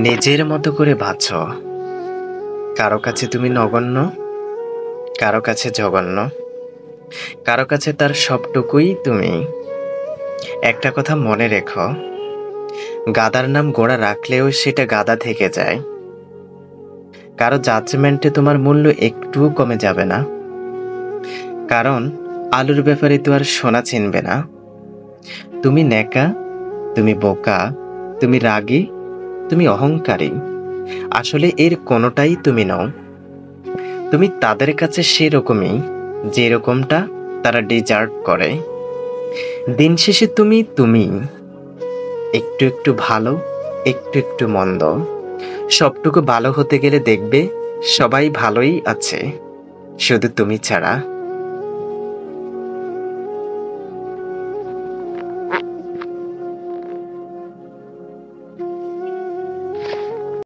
নিজের মতো করে বাঁচো। কারো কাছে তুমি নগণ্য, কারো কাছে জঘন্য, কারো কাছে তার সবটুকুই তুমি। একটা কথা মনে রেখো, গাধার নাম গোড়া রাখলেও সেটা গাধা থেকে যায়। কারো জাজমেন্টে তোমার মূল্য একটুও কমে যাবে না, কারণ আলুর ব্যাপারে তো আর সোনা চিনবে না। তুমি ন্যাকা, তুমি বোকা, তুমি রাগী, তুমি অহংকারী, আসলে এর কোনোটাই তুমি নও। তুমি তাদের কাছে সেরকমই যেরকমটা তারা ডিজার্ভ করে। দিন শেষে তুমি তুমি, একটু একটু ভালো, একটু একটু মন্দ, সবটুকু ভালো হতে গেলে দেখবে সবাই ভালোই আছে, শুধু তুমি ছাড়া।